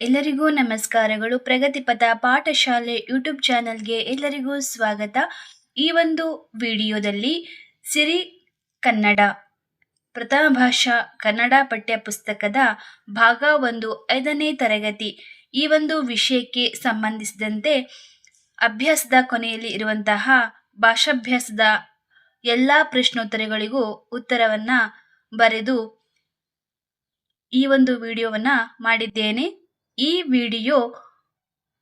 ಎಲ್ಲರಿಗೂ ನಮಸ್ಕಾರಗಳು. ಪ್ರಗತಿಪಥ ಪಾಠಶಾಲೆ ಯೂಟ್ಯೂಬ್ ಚಾನಲ್ಗೆ ಎಲ್ಲರಿಗೂ ಸ್ವಾಗತ. ಈ ಒಂದು ವಿಡಿಯೋದಲ್ಲಿ ಸಿರಿ ಕನ್ನಡ ಪ್ರಥಮ ಭಾಷಾ ಕನ್ನಡ ಪಠ್ಯ ಪುಸ್ತಕದ ಭಾಗ 1 5ನೇ ತರಗತಿ ಈ ಒಂದು ವಿಷಯಕ್ಕೆ ಸಂಬಂಧಿಸಿದಂತೆ ಅಭ್ಯಾಸದ ಕೊನೆಯಲ್ಲಿ ಇರುವಂತಹ ಭಾಷಾಭ್ಯಾಸದ ಎಲ್ಲ ಪ್ರಶ್ನೋತ್ತರಗಳಿಗೂ ಉತ್ತರವನ್ನು ಬರೆದು ಈ ಒಂದು ವಿಡಿಯೋವನ್ನು ಮಾಡಿದ್ದೇನೆ. ಈ ವಿಡಿಯೋ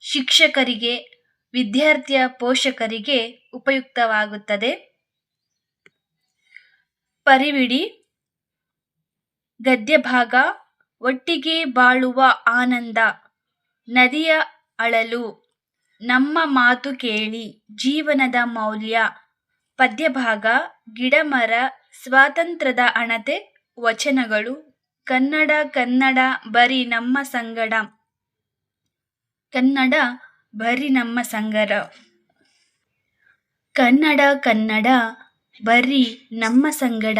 ಶಿಕ್ಷಕರಿಗೆ, ವಿದ್ಯಾರ್ಥಿಯ ಪೋಷಕರಿಗೆ ಉಪಯುಕ್ತವಾಗುತ್ತದೆ. ಪರಿವಿಡಿ ಗದ್ಯ ಭಾಗ. ಒಟ್ಟಿಗೆ ಬಾಳುವ ಆನಂದ, ನದಿಯ ಅಳಲು, ನಮ್ಮ ಮಾತು ಕೇಳಿ, ಜೀವನದ ಮೌಲ್ಯ. ಪದ್ಯಭಾಗ. ಗಿಡ ಮರ, ಸ್ವಾತಂತ್ರ್ಯದ ಅಣತೆ. ವಚನಗಳು. ಕನ್ನಡ ಕನ್ನಡ ಬರಿ ನಮ್ಮ ಸಂಗಡ, ಕನ್ನಡ ಬರಿ ನಮ್ಮ ಸಂಗಡ. ಕನ್ನಡ ಕನ್ನಡ ಬರಿ ನಮ್ಮ ಸಂಗಡ.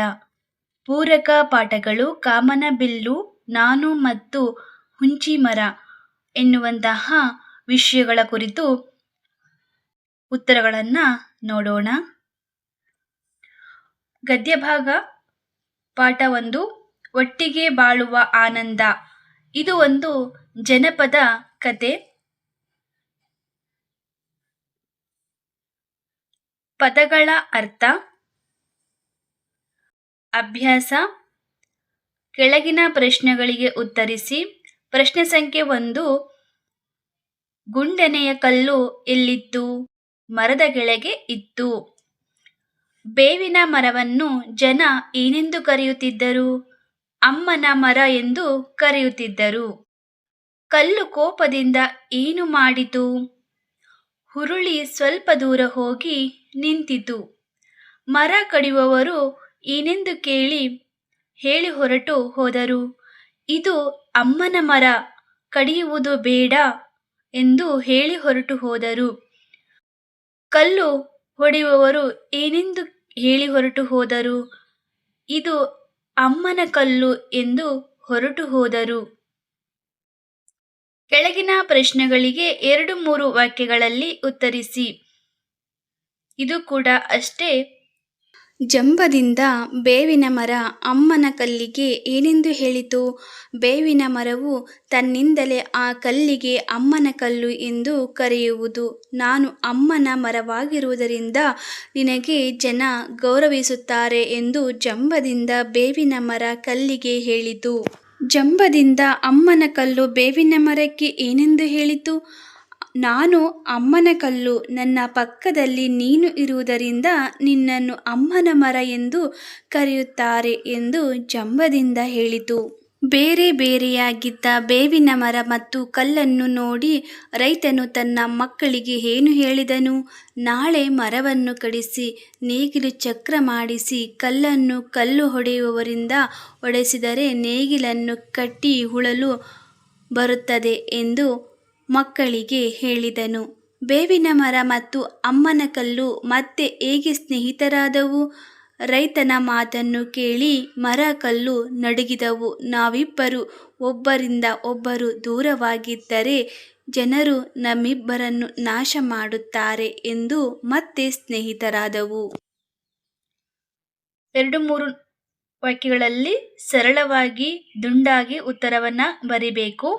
ಪೂರಕ ಪಾಠಗಳು. ಕಾಮನಬಿಲ್ಲು, ನಾನು ಮತ್ತು ಹುಂಚಿಮರ ಎನ್ನುವಂತಹ ವಿಷಯಗಳ ಕುರಿತು ಉತ್ತರಗಳನ್ನು ನೋಡೋಣ. ಗದ್ಯಭಾಗ ಪಾಠ 1 ಒಟ್ಟಿಗೆ ಬಾಳುವ ಆನಂದ. ಇದು ಒಂದು ಜನಪದ ಕತೆ. ಪದಗಳ ಅರ್ಥ. ಅಭ್ಯಾಸ. ಕೆಳಗಿನ ಪ್ರಶ್ನೆಗಳಿಗೆ ಉತ್ತರಿಸಿ. ಪ್ರಶ್ನೆ ಸಂಖ್ಯೆ 1. ಗುಂಡನೆಯ ಕಲ್ಲು ಎಲ್ಲಿತ್ತು? ಮರದ ಕೆಳಗೆ ಇತ್ತು. ಬೇವಿನ ಮರವನ್ನು ಜನ ಏನೆಂದು ಕರೆಯುತ್ತಿದ್ದರು? ಅಮ್ಮನ ಮರ ಎಂದು ಕರೆಯುತ್ತಿದ್ದರು. ಕಲ್ಲು ಕೋಪದಿಂದ ಏನು ಮಾಡಿತು? ಹುರುಳಿ ಸ್ವಲ್ಪ ದೂರ ಹೋಗಿ ನಿಂತಿತು. ಮರ ಕಡಿಯುವವರು ಏನೆಂದು ಹೇಳಿ ಹೊರಟು ಹೋದರು. ಇದು ಅಮ್ಮನ ಮರ, ಕಡಿಯುವುದು ಬೇಡ ಎಂದು ಹೇಳಿ ಹೊರಟು ಹೋದರು. ಕಲ್ಲು ಹೊಡೆಯುವವರು ಏನೆಂದು ಹೇಳಿ ಹೊರಟು ಹೋದರು? ಇದು ಅಮ್ಮನ ಕಲ್ಲು ಎಂದು ಹೊರಟು ಹೋದರು. ಕೆಳಗಿನ ಪ್ರಶ್ನೆಗಳಿಗೆ 2-3 ವಾಕ್ಯಗಳಲ್ಲಿ ಉತ್ತರಿಸಿ. ಇದು ಕೂಡ ಅಷ್ಟೇ. ಜಂಬದಿಂದ ಬೇವಿನ ಮರ ಅಮ್ಮನ ಕಲ್ಲಿಗೆ ಏನೆಂದು ಹೇಳಿತು? ಬೇವಿನ ಮರವು ತನ್ನಿಂದಲೇ ಆ ಕಲ್ಲಿಗೆ ಅಮ್ಮನ ಕಲ್ಲು ಎಂದು ಕರೆಯುವುದು. ನಾನು ಅಮ್ಮನ ಮರವಾಗಿರುವುದರಿಂದ ನಿನಗೆ ಜನ ಗೌರವಿಸುತ್ತಾರೆ ಎಂದು ಜಂಬದಿಂದ ಬೇವಿನ ಮರ ಕಲ್ಲಿಗೆ ಹೇಳಿತು. ಜಂಬದಿಂದ ಅಮ್ಮನ ಕಲ್ಲು ಬೇವಿನ ಮರಕ್ಕೆ ಏನೆಂದು ಹೇಳಿತು? ನಾನು ಅಮ್ಮನ ಕಲ್ಲು, ನನ್ನ ಪಕ್ಕದಲ್ಲಿ ನೀನು ಇರುವುದರಿಂದ ನಿನ್ನನ್ನು ಅಮ್ಮನ ಮರ ಎಂದು ಕರೆಯುತ್ತಾರೆ ಎಂದು ಜಂಬದಿಂದ ಹೇಳಿತು. ಬೇರೆ ಬೇರೆಯಾಗಿದ್ದ ಬೇವಿನ ಮರ ಮತ್ತು ಕಲ್ಲನ್ನು ನೋಡಿ ರೈತನು ತನ್ನ ಮಕ್ಕಳಿಗೆ ಏನು ಹೇಳಿದನು? ನಾಳೆ ಮರವನ್ನು ಕಡಿಸಿ, ನೇಗಿಲು ಚಕ್ರ ಮಾಡಿಸಿ, ಕಲ್ಲನ್ನು ಕಲ್ಲು ಹೊಡೆಯುವವರಿಂದ ಹೊಡೆಸಿದರೆ ನೇಗಿಲನ್ನು ಕಟ್ಟಿ ಹೂಳಲು ಬರುತ್ತದೆ ಎಂದು ಮಕ್ಕಳಿಗೆ ಹೇಳಿದನು. ಬೇವಿನ ಮರ ಮತ್ತು ಅಮ್ಮನ ಕಲ್ಲು ಮತ್ತೆ ಹೇಗೆ ಸ್ನೇಹಿತರಾದವು? ರೈತನ ಮಾತನ್ನು ಕೇಳಿ ಮರ ಕಲ್ಲು ನಡುಗಿದವು. ನಾವಿಬ್ಬರು ಒಬ್ಬರಿಂದ ಒಬ್ಬರು ದೂರವಾಗಿದ್ದರೆ ಜನರು ನಮ್ಮಿಬ್ಬರನ್ನು ನಾಶ ಮಾಡುತ್ತಾರೆ ಎಂದು ಮತ್ತೆ ಸ್ನೇಹಿತರಾದವು. 2-3 ವಾಕ್ಯಗಳಲ್ಲಿ ಸರಳವಾಗಿ ದುಂಡಾಗಿ ಉತ್ತರವನ್ನು ಬರಿಬೇಕು.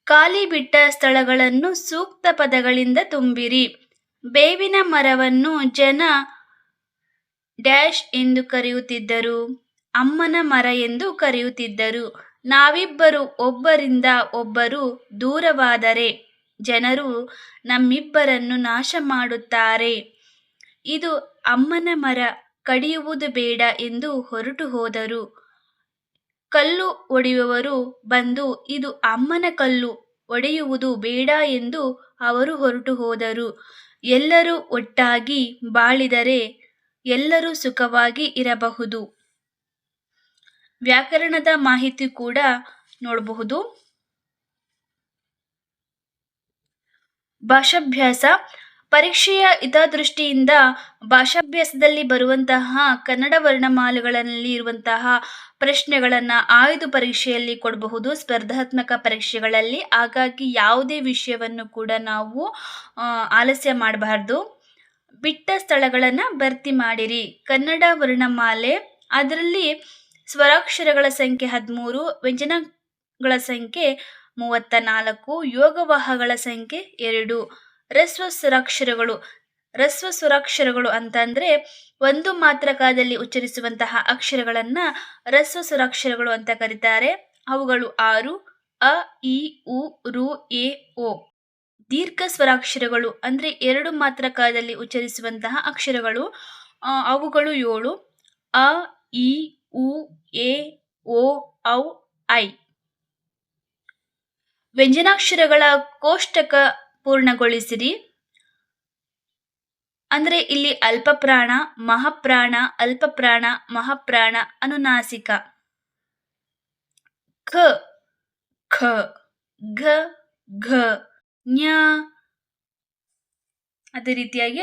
ಖಾಲಿ ಬಿಟ್ಟ ಸ್ಥಳಗಳನ್ನು ಸೂಕ್ತ ಪದಗಳಿಂದ ತುಂಬಿರಿ. ಬೇವಿನ ಮರವನ್ನು ಜನ ಡ್ಯಾಶ್ ಎಂದು ಕರೆಯುತ್ತಿದ್ದರು. ಅಮ್ಮನ ಮರ ಎಂದು ಕರೆಯುತ್ತಿದ್ದರು. ನಾವಿಬ್ಬರು ಒಬ್ಬರಿಂದ ಒಬ್ಬರು ದೂರವಾದರೆ ಜನರು ನಮ್ಮಿಬ್ಬರನ್ನು ನಾಶ ಮಾಡುತ್ತಾರೆ. ಇದು ಅಮ್ಮನ ಮರ, ಕಡಿಯುವುದು ಬೇಡ ಎಂದು ಹೊರಟು ಹೋದರು. ಕಲ್ಲು ಒಡೆಯುವವರು ಬಂದು ಇದು ಅಮ್ಮನ ಕಲ್ಲು, ಒಡೆಯುವುದು ಬೇಡ ಎಂದು ಅವರು ಹೊರಟು ಹೋದರು. ಎಲ್ಲರೂ ಒಟ್ಟಾಗಿ ಬಾಳಿದರೆ ಎಲ್ಲರೂ ಸುಖವಾಗಿ ಇರಬಹುದು. ವ್ಯಾಕರಣದ ಮಾಹಿತಿ ಕೂಡ ನೋಡಬಹುದು. ಭಾಷಾಭ್ಯಾಸ. ಪರೀಕ್ಷೆಯ ಹಿತದೃಷ್ಟಿಯಿಂದ ಭಾಷಾಭ್ಯಾಸದಲ್ಲಿ ಬರುವಂತಹ ಕನ್ನಡ ವರ್ಣಮಾಲೆಗಳಲ್ಲಿ ಇರುವಂತಹ ಪ್ರಶ್ನೆಗಳನ್ನು ಆಯ್ದು ಪರೀಕ್ಷೆಯಲ್ಲಿ ಕೊಡಬಹುದು ಸ್ಪರ್ಧಾತ್ಮಕ ಪರೀಕ್ಷೆಗಳಲ್ಲಿ. ಹಾಗಾಗಿ ಯಾವುದೇ ವಿಷಯವನ್ನು ಕೂಡ ನಾವು ಆಲಸ್ಯ ಮಾಡಬಾರ್ದು. ಬಿಟ್ಟ ಸ್ಥಳಗಳನ್ನು ಭರ್ತಿ ಮಾಡಿರಿ. ಕನ್ನಡ ವರ್ಣಮಾಲೆ, ಅದರಲ್ಲಿ ಸ್ವರಾಕ್ಷರಗಳ ಸಂಖ್ಯೆ 13, ವ್ಯಂಜನಗಳ ಸಂಖ್ಯೆ 34, ಯೋಗವಾಹಗಳ ಸಂಖ್ಯೆ 2. ರಸ್ವ ಸ್ವರಾಕ್ಷರಗಳು ಅಂತಂದ್ರೆ ಒಂದು ಮಾತ್ರಕದಲ್ಲಿ ಉಚ್ಚರಿಸುವಂತಹ ಅಕ್ಷರಗಳನ್ನ ರಸ್ವ ಸ್ವರಾಕ್ಷರಗಳು ಅಂತ ಕರೀತಾರೆ. ಅವುಗಳು 6: ಅ, ಇ, ಉ, ರು, ಎ, ಓ. ದೀರ್ಘ ಸ್ವರಾಕ್ಷರಗಳು ಅಂದ್ರೆ 2 ಮಾತ್ರಕದಲ್ಲಿ ಉಚ್ಚರಿಸುವಂತಹ ಅಕ್ಷರಗಳು, ಅವುಗಳು 7: ಅ, ಇ, ಉ, ಎ, ಓ, ಔ, ಐ. ವ್ಯಂಜನಾಕ್ಷರಗಳ ಕೋಷ್ಟಕ ಪೂರ್ಣಗೊಳಿಸಿರಿ. ಅಂದ್ರೆ ಇಲ್ಲಿ ಅಲ್ಪಪ್ರಾಣ, ಮಹಾಪ್ರಾಣ, ಅಲ್ಪಪ್ರಾಣ, ಮಹಾಪ್ರಾಣ, ಅನುನಾಸಿಕ. ಖ, ಖ, ಘ, ಘ, ಜ್ಞ. ಅದೇ ರೀತಿಯಾಗಿ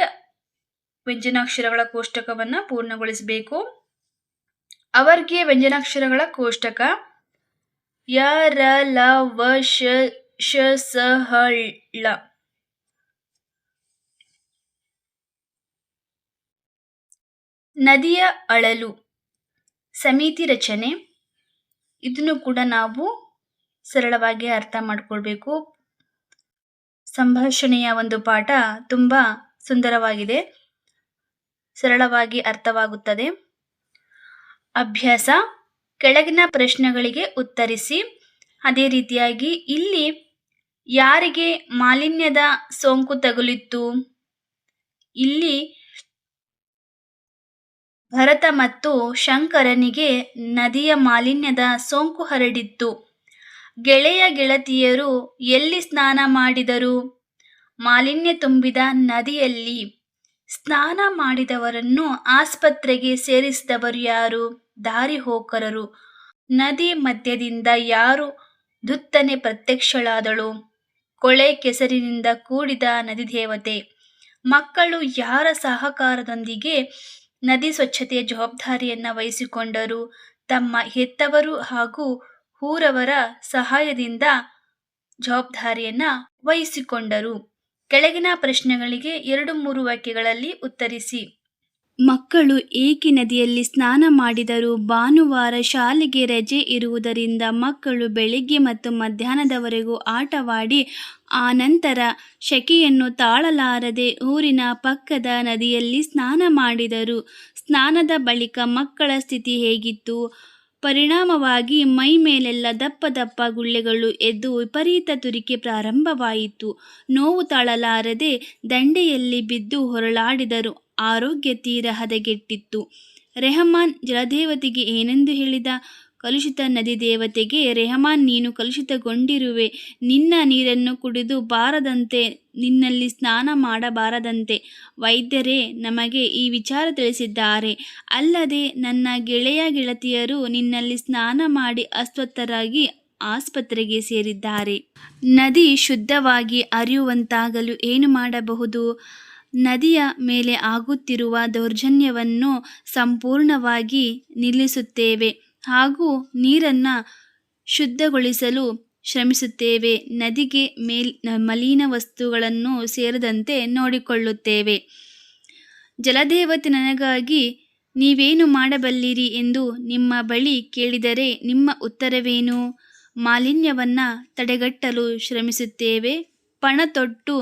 ವ್ಯಂಜನಾಕ್ಷರಗಳ ಕೋಷ್ಟಕವನ್ನ ಪೂರ್ಣಗೊಳಿಸಬೇಕು. ಅವರ್ಗೆ ವ್ಯಂಜನಾಕ್ಷರಗಳ ಕೋಷ್ಟಕ ಯ, ರ, ಲ, ವ, ಶ, ಸ, ಹ, ಳ. ನದಿಯ ಅಳಲು, ಸಮಿತಿ ರಚನೆ. ಇದನ್ನು ಕೂಡ ನಾವು ಸರಳವಾಗಿ ಅರ್ಥ ಮಾಡ್ಕೊಳ್ಬೇಕು. ಸಂಭಾಷಣೆಯ ಒಂದು ಪಾಠ ತುಂಬಾ ಸುಂದರವಾಗಿದೆ, ಸರಳವಾಗಿ ಅರ್ಥವಾಗುತ್ತದೆ. ಅಭ್ಯಾಸ: ಕೆಳಗಿನ ಪ್ರಶ್ನೆಗಳಿಗೆ ಉತ್ತರಿಸಿ. ಅದೇ ರೀತಿಯಾಗಿ ಇಲ್ಲಿ ಯಾರಿಗೆ ಮಾಲಿನ್ಯದ ಸೋಂಕು ತಗುಲಿತ್ತು? ಇಲ್ಲಿ ಭರತ ಮತ್ತು ಶಂಕರನಿಗೆ ನದಿಯ ಮಾಲಿನ್ಯದ ಸೋಂಕು ಹರಡಿತ್ತು. ಗೆಳೆಯ ಗೆಳತಿಯರು ಎಲ್ಲಿ ಸ್ನಾನ ಮಾಡಿದರು? ಮಾಲಿನ್ಯ ತುಂಬಿದ ನದಿಯಲ್ಲಿ. ಸ್ನಾನ ಮಾಡಿದವರನ್ನು ಆಸ್ಪತ್ರೆಗೆ ಸೇರಿಸಿದವರು ಯಾರು? ದಾರಿಹೋಕರರು. ನದಿ ಮಧ್ಯದಿಂದ ಯಾರು ಧುತ್ತನೆ ಪ್ರತ್ಯಕ್ಷಳಾದಳು? ಕೊಳೆ ಕೆಸರಿನಿಂದ ಕೂಡಿದ ನದಿದೇವತೆ. ಮಕ್ಕಳು ಯಾರ ಸಹಕಾರದೊಂದಿಗೆ ನದಿ ಸ್ವಚ್ಛತೆಯ ಜವಾಬ್ದಾರಿಯನ್ನು ವಹಿಸಿಕೊಂಡರು? ತಮ್ಮ ಹೆತ್ತವರು ಹಾಗೂ ಊರವರ ಸಹಾಯದಿಂದ ಜವಾಬ್ದಾರಿಯನ್ನ ವಹಿಸಿಕೊಂಡರು. ಕೆಳಗಿನ ಪ್ರಶ್ನೆಗಳಿಗೆ 2-3 ವಾಕ್ಯಗಳಲ್ಲಿ ಉತ್ತರಿಸಿ. ಮಕ್ಕಳು ಏಕೆ ನದಿಯಲ್ಲಿ ಸ್ನಾನ ಮಾಡಿದರು? ಭಾನುವಾರ ಶಾಲೆಗೆ ರಜೆ ಇರುವುದರಿಂದ ಮಕ್ಕಳು ಬೆಳಿಗ್ಗೆ ಮತ್ತು ಮಧ್ಯಾಹ್ನದವರೆಗೂ ಆಟವಾಡಿ ಆನಂತರ ಶೆಕೆಯನ್ನು ತಾಳಲಾರದೆ ಊರಿನ ಪಕ್ಕದ ನದಿಯಲ್ಲಿ ಸ್ನಾನ ಮಾಡಿದರು. ಸ್ನಾನದ ಬಳಿಕ ಮಕ್ಕಳ ಸ್ಥಿತಿ ಹೇಗಿತ್ತು? ಪರಿಣಾಮವಾಗಿ ಮೈ ಮೇಲೆಲ್ಲ ದಪ್ಪ ದಪ್ಪ ಗುಳ್ಳೆಗಳು ಎದ್ದು ವಿಪರೀತ ತುರಿಕೆ ಪ್ರಾರಂಭವಾಯಿತು. ನೋವು ತಾಳಲಾರದೆ ದಂಡೆಯಲ್ಲಿ ಬಿದ್ದು ಹೊರಳಾಡಿದರು. ಆರೋಗ್ಯ ತೀರ ಹದಗೆಟ್ಟಿತ್ತು. ರೆಹಮಾನ್ ಜಲದೇವತೆಗೆ ಏನೆಂದು ಹೇಳಿದ? ಕಲುಷಿತ ನದಿ ದೇವತೆಗೆ, ರೆಹಮಾನ್, ನೀನು ಕಲುಷಿತಗೊಂಡಿರುವೆ. ನಿನ್ನ ನೀರನ್ನು ಕುಡಿದು ಬಾರದಂತೆ, ನಿನ್ನಲ್ಲಿ ಸ್ನಾನ ಮಾಡಬಾರದಂತೆ ವೈದ್ಯರೇ ನಮಗೆ ಈ ವಿಚಾರ ತಿಳಿಸಿದ್ದಾರೆ. ಅಲ್ಲದೆ ನನ್ನ ಗೆಳೆಯ ಗೆಳತಿಯರು ನಿನ್ನಲ್ಲಿ ಸ್ನಾನ ಮಾಡಿ ಅಸ್ವಸ್ಥರಾಗಿ ಆಸ್ಪತ್ರೆಗೆ ಸೇರಿದ್ದಾರೆ. ನದಿ ಶುದ್ಧವಾಗಿ ಹರಿಯುವಂತಾಗಲು ಏನು ಮಾಡಬಹುದು? ನದಿಯ ಮೇಲೆ ಆಗುತ್ತಿರುವ ದೌರ್ಜನ್ಯವನ್ನು ಸಂಪೂರ್ಣವಾಗಿ ನಿಲ್ಲಿಸುತ್ತೇವೆ ಹಾಗೂ ನೀರನ್ನು ಶುದ್ಧಗೊಳಿಸಲು ಶ್ರಮಿಸುತ್ತೇವೆ. ನದಿಗೆ ಮಲಿನ ವಸ್ತುಗಳನ್ನು ಸೇರದಂತೆ ನೋಡಿಕೊಳ್ಳುತ್ತೇವೆ. ಜಲದೇವತೆ ನನಗಾಗಿ ನೀವೇನು ಮಾಡಬಲ್ಲಿರಿ ಎಂದು ನಿಮ್ಮ ಬಳಿ ಕೇಳಿದರೆ ನಿಮ್ಮ ಉತ್ತರವೇನು? ಮಾಲಿನ್ಯವನ್ನು ತಡೆಗಟ್ಟಲು ಶ್ರಮಿಸುತ್ತೇವೆ. ಪಣ ತೊಟ್ಟು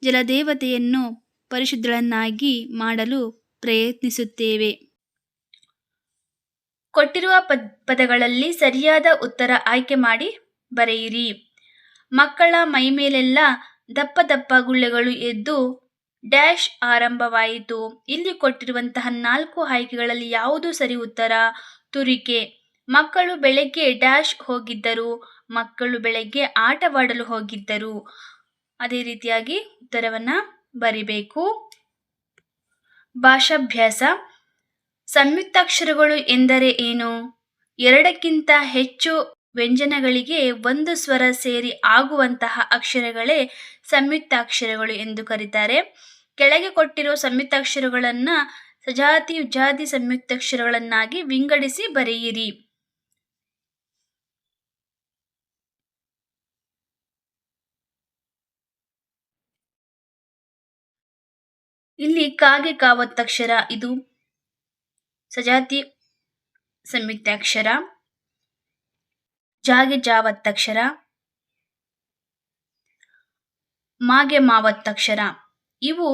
ಜಲದೇವತೆಯನ್ನು ಪರಿಶುದ್ಧಳನ್ನಾಗಿ ಮಾಡಲು ಪ್ರಯತ್ನಿಸುತ್ತೇವೆ. ಕೊಟ್ಟಿರುವ ಪದಗಳಲ್ಲಿ ಸರಿಯಾದ ಉತ್ತರ ಆಯ್ಕೆ ಮಾಡಿ ಬರೆಯಿರಿ. ಮಕ್ಕಳ ಮೈಮೇಲೆಲ್ಲ ದಪ್ಪ ದಪ್ಪ ಗುಳ್ಳೆಗಳು ಎದ್ದು ಡ್ಯಾಶ್ ಆರಂಭವಾಯಿತು. ಇಲ್ಲಿ ಕೊಟ್ಟಿರುವಂತಹ 4 ಆಯ್ಕೆಗಳಲ್ಲಿ ಯಾವುದು ಸರಿ ಉತ್ತರ? ತುರಿಕೆ. ಮಕ್ಕಳು ಬೆಳಗ್ಗೆ ಡ್ಯಾಶ್ ಹೋಗಿದ್ದರು. ಮಕ್ಕಳು ಬೆಳಗ್ಗೆ ಆಟವಾಡಲು ಹೋಗಿದ್ದರು. ಅದೇ ರೀತಿಯಾಗಿ ಉತ್ತರವನ್ನ ಬರಿಬೇಕು. ಭಾಷಾಭ್ಯಾಸ: ಸಂಯುಕ್ತಾಕ್ಷರಗಳು ಎಂದರೆ ಏನು? 2ಕ್ಕಿಂತ ಹೆಚ್ಚು ವ್ಯಂಜನಗಳಿಗೆ ಒಂದು ಸ್ವರ ಸೇರಿ ಆಗುವಂತಹ ಅಕ್ಷರಗಳೇ ಸಂಯುಕ್ತಾಕ್ಷರಗಳು ಎಂದು ಕರೀತಾರೆ. ಕೆಳಗೆ ಕೊಟ್ಟಿರೋ ಸಂಯುಕ್ತಾಕ್ಷರಗಳನ್ನ ಸಜಾತಿ ಉಜಾತಿ ಸಂಯುಕ್ತಾಕ್ಷರಗಳನ್ನಾಗಿ ವಿಂಗಡಿಸಿ ಬರೆಯಿರಿ. ಇಲ್ಲಿ ಕಾಗೆ ಕಾವತ್ತಕ್ಷರ ಇದು ಸಜಾತಿ ಸಂಯುಕ್ತಾಕ್ಷರ. ಜಾಗೆ ಜಾವತ್ತಕ್ಷರ, ಮಾಗೆ ಮಾವತ್ತಕ್ಷರ ಇವು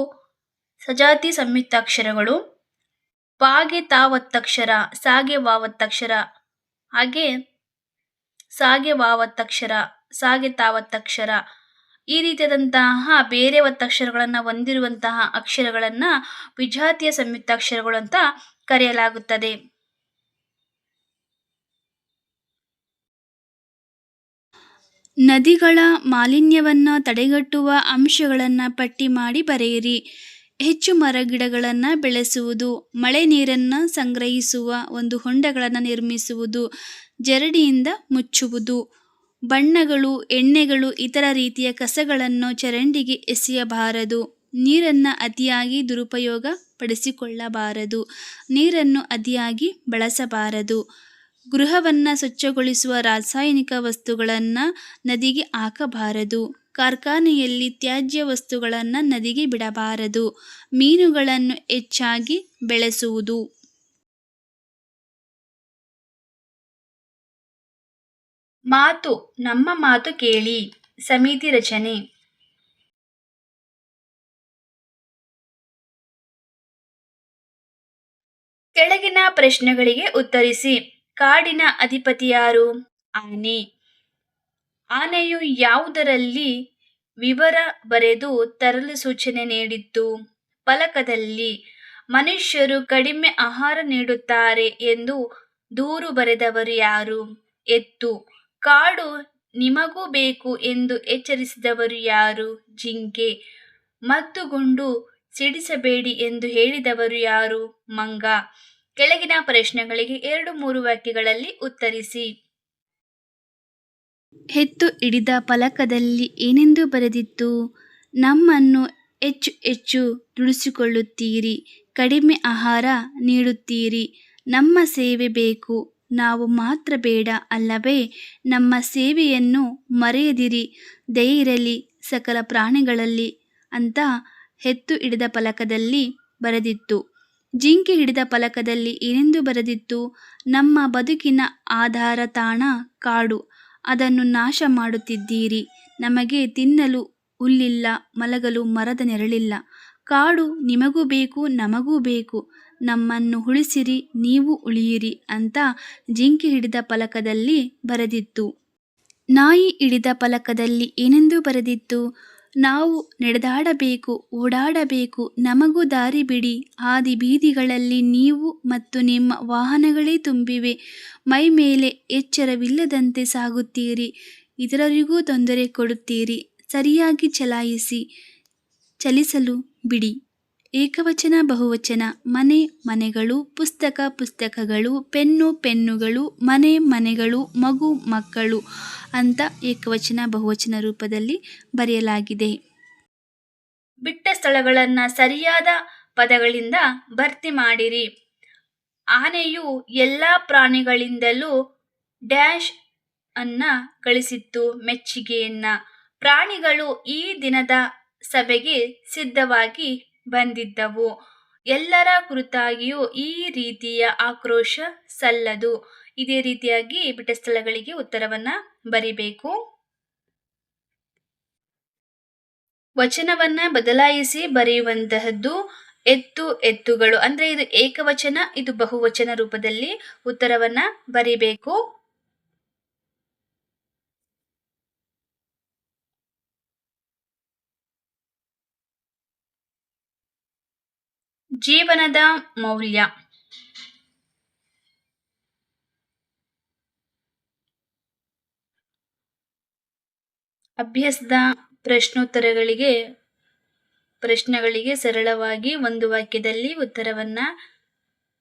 ಸಜಾತಿ ಸಂಯುಕ್ತಾಕ್ಷರಗಳು. ಪಾಗೆ ತಾವತ್ತಕ್ಷರ, ಸಾಗೆ ವಾವತ್ತಕ್ಷರ, ಹಾಗೆ ಸಾಗೆ ವಾವತ್ತಕ್ಷರ, ಸಾಗೆ ತಾವತ್ತಕ್ಷರ ಈ ರೀತಿಯಾದಂತಹ ಬೇರೆ ಒತ್ತಕ್ಷರಗಳನ್ನು ಹೊಂದಿರುವಂತಹ ಅಕ್ಷರಗಳನ್ನು ವಿಜಾತಿಯ ಸಂಯುಕ್ತಾಕ್ಷರಗಳು ಅಂತ ಕರೆಯಲಾಗುತ್ತದೆ. ನದಿಗಳ ಮಾಲಿನ್ಯವನ್ನು ತಡೆಗಟ್ಟುವ ಅಂಶಗಳನ್ನು ಪಟ್ಟಿ ಮಾಡಿ ಬರೆಯಿರಿ. ಹೆಚ್ಚು ಮರಗಿಡಗಳನ್ನು ಬೆಳೆಸುವುದು, ಮಳೆ ನೀರನ್ನು ಸಂಗ್ರಹಿಸುವ ಒಂದು ಹೊಂಡಗಳನ್ನು ನಿರ್ಮಿಸುವುದು, ಜರಡಿಯಿಂದ ಮುಚ್ಚುವುದು, ಬಣ್ಣಗಳು, ಎಣ್ಣೆಗಳು, ಇತರ ರೀತಿಯ ಕಸಗಳನ್ನು ಚರಂಡಿಗೆ ಎಸೆಯಬಾರದು, ನೀರನ್ನು ಅತಿಯಾಗಿ ದುರುಪಯೋಗ ಪಡಿಸಿಕೊಳ್ಳಬಾರದು, ನೀರನ್ನು ಅತಿಯಾಗಿ ಬಳಸಬಾರದು, ಗೃಹವನ್ನು ಸ್ವಚ್ಛಗೊಳಿಸುವ ರಾಸಾಯನಿಕ ವಸ್ತುಗಳನ್ನು ನದಿಗೆ ಹಾಕಬಾರದು, ಕಾರ್ಖಾನೆಯಲ್ಲಿ ತ್ಯಾಜ್ಯ ವಸ್ತುಗಳನ್ನು ನದಿಗೆ ಬಿಡಬಾರದು, ಮೀನುಗಳನ್ನು ಹೆಚ್ಚಾಗಿ ಬೆಳೆಸುವುದು. ಮಾತು ನಮ್ಮ ಮಾತು ಕೇಳಿ ಸಮಿತಿ ರಚನೆ. ಕೆಳಗಿನ ಪ್ರಶ್ನೆಗಳಿಗೆ ಉತ್ತರಿಸಿ. ಕಾಡಿನ ಅಧಿಪತಿ ಯಾರು? ಆನೆ. ಆನೆಯು ಯಾವುದರಲ್ಲಿ ವಿವರ ಬರೆದು ತರಲು ಸೂಚನೆ ನೀಡಿತ್ತು? ಫಲಕದಲ್ಲಿ. ಮನುಷ್ಯರು ಕಡಿಮೆ ಆಹಾರ ನೀಡುತ್ತಾರೆ ಎಂದು ದೂರು ಬರೆದವರು ಯಾರು? ಎತ್ತು. ಕಾಡು ನಿಮಗೂ ಬೇಕು ಎಂದು ಎಚ್ಚರಿಸಿದವರು ಯಾರು? ಜಿಂಕೆ. ಮದ್ದುಗುಂಡು ಸಿಡಿಸಬೇಡಿ ಎಂದು ಹೇಳಿದವರು ಯಾರು? ಮಂಗ. ಕೆಳಗಿನ ಪ್ರಶ್ನೆಗಳಿಗೆ 2-3 ವಾಕ್ಯಗಳಲ್ಲಿ ಉತ್ತರಿಸಿ. ಎತ್ತು ಹಿಡಿದ ಫಲಕದಲ್ಲಿ ಏನೆಂದು ಬರೆದಿತ್ತು? ನಮ್ಮನ್ನು ಹೆಚ್ಚು ಹೆಚ್ಚು ದುಡಿಸಿಕೊಳ್ಳುತ್ತೀರಿ, ಕಡಿಮೆ ಆಹಾರ ನೀಡುತ್ತೀರಿ, ನಮ್ಮ ಸೇವೆ ಬೇಕು, ನಾವು ಮಾತ್ರ ಬೇಡ ಅಲ್ಲವೇ? ನಮ್ಮ ಸೇವೆಯನ್ನು ಮರೆಯದಿರಿ, ದಯೆ ಇರಲಿ ಸಕಲ ಪ್ರಾಣಿಗಳಲ್ಲಿ ಅಂತ ಎತ್ತು ಹಿಡಿದ ಫಲಕದಲ್ಲಿ ಬರೆದಿತ್ತು. ಜಿಂಕೆ ಹಿಡಿದ ಫಲಕದಲ್ಲಿ ಏನೆಂದು ಬರೆದಿತ್ತು? ನಮ್ಮ ಬದುಕಿನ ಆಧಾರ ತಾಣ ಕಾಡು, ಅದನ್ನು ನಾಶ ಮಾಡುತ್ತಿದ್ದೀರಿ, ನಮಗೆ ತಿನ್ನಲು ಹುಲ್ಲಿಲ್ಲ, ಮಲಗಲು ಮರದ ನೆರಳಿಲ್ಲ, ಕಾಡು ನಿಮಗೂ ಬೇಕು ನಮಗೂ ಬೇಕು, ನಮ್ಮನ್ನು ಉಳಿಸಿರಿ ನೀವು ಉಳಿಯಿರಿ ಅಂತ ಜಿಂಕೆ ಹಿಡಿದ ಫಲಕದಲ್ಲಿ ಬರೆದಿತ್ತು. ನಾಯಿ ಹಿಡಿದ ಫಲಕದಲ್ಲಿ ಏನೆಂದು ಬರೆದಿತ್ತು? ನಾವು ನಡೆದಾಡಬೇಕು, ಓಡಾಡಬೇಕು, ನಮಗೂ ದಾರಿ ಬಿಡಿ, ಹಾದಿ ಬೀದಿಗಳಲ್ಲಿ ನೀವು ಮತ್ತು ನಿಮ್ಮ ವಾಹನಗಳೇ ತುಂಬಿವೆ, ಮೈ ಮೇಲೆ ಎಚ್ಚರವಿಲ್ಲದಂತೆ ಸಾಗುತ್ತೀರಿ, ಇತರರಿಗೂ ತೊಂದರೆ ಕೊಡುತ್ತೀರಿ, ಸರಿಯಾಗಿ ಚಲಿಸಲು ಬಿಡಿ. ಏಕವಚನ ಬಹುವಚನ. ಮನೆ ಮನೆಗಳು, ಪುಸ್ತಕ ಪುಸ್ತಕಗಳು, ಪೆನ್ನು ಪೆನ್ನುಗಳು, ಮನೆ ಮನೆಗಳು, ಮಗು ಮಕ್ಕಳು ಅಂತ ಏಕವಚನ ಬಹುವಚನ ರೂಪದಲ್ಲಿ ಬರೆಯಲಾಗಿದೆ. ಬಿಟ್ಟ ಸ್ಥಳಗಳನ್ನು ಸರಿಯಾದ ಪದಗಳಿಂದ ಭರ್ತಿ ಮಾಡಿರಿ. ಆನೆಯು ಎಲ್ಲ ಪ್ರಾಣಿಗಳಿಂದಲೂ ಡ್ಯಾಶ್ ಅನ್ನ ಗಳಿಸಿತ್ತು, ಮೆಚ್ಚುಗೆಯನ್ನ. ಪ್ರಾಣಿಗಳು ಈ ದಿನದ ಸಭೆಗೆ ಸಿದ್ಧವಾಗಿ ಬಂದಿದ್ದವು. ಎಲ್ಲರ ಕುರಿತಾಗಿಯೂ ಈ ರೀತಿಯ ಆಕ್ರೋಶ ಸಲ್ಲದು. ಇದೇ ರೀತಿಯಾಗಿ ಬಿಟ್ಟ ಸ್ಥಳಗಳಿಗೆ ಉತ್ತರವನ್ನ ಬರಿಬೇಕು. ವಚನವನ್ನ ಬದಲಾಯಿಸಿ ಬರೆಯುವಂತಹದ್ದು. ಎತ್ತು ಎತ್ತುಗಳು ಅಂದ್ರೆ ಇದು ಏಕವಚನ, ಇದು ಬಹುವಚನ ರೂಪದಲ್ಲಿ ಉತ್ತರವನ್ನ ಬರಿಬೇಕು. ಜೀವನದ ಮೌಲ್ಯ. ಅಭ್ಯಾಸದ ಪ್ರಶ್ನೆಗಳಿಗೆ ಸರಳವಾಗಿ ಒಂದು ವಾಕ್ಯದಲ್ಲಿ ಉತ್ತರವನ್ನ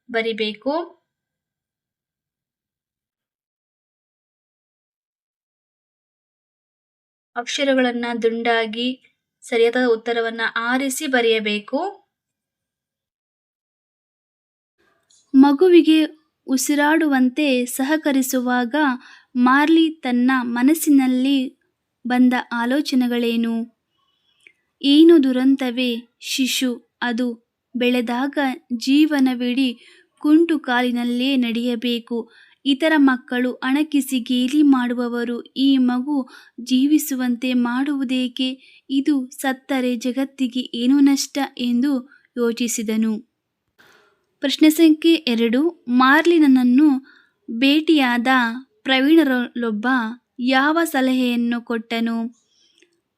ಬರಿಬೇಕು. ಅಕ್ಷರಗಳನ್ನ ದುಂಡಾಗಿ ಸರಿಯಾದ ಉತ್ತರವನ್ನು ಆರಿಸಿ ಬರೆಯಬೇಕು. ಮಗುವಿಗೆ ಉಸಿರಾಡುವಂತೆ ಸಹಕರಿಸುವಾಗ ಮಾರ್ಲಿ ತನ್ನ ಮನಸ್ಸಿನಲ್ಲಿ ಬಂದ ಆಲೋಚನೆಗಳೇನು? ಏನು ದುರಂತವೇ ಶಿಶು, ಅದು ಬೆಳೆದಾಗ ಜೀವನವಿಡೀ ಕುಂಟು ಕಾಲಿನಲ್ಲೇ ನಡೆಯಬೇಕು. ಇತರ ಮಕ್ಕಳು ಅಣಕಿಸಿ ಗೇಲಿ ಮಾಡುವವರು ಈ ಮಗು ಜೀವಿಸುವಂತೆ ಮಾಡುವುದೇಕೆ? ಇದು ಸತ್ತರೆ ಜಗತ್ತಿಗೆ ಏನು ನಷ್ಟ ಎಂದು ಯೋಚಿಸಿದನು. ಪ್ರಶ್ನೆ ಸಂಖ್ಯೆ 2. ಮಾರ್ಲಿನನ್ನು ಭೇಟಿಯಾದ ಪ್ರವೀಣರಲ್ಲೊಬ್ಬ ಯಾವ ಸಲಹೆಯನ್ನು ಕೊಟ್ಟನು?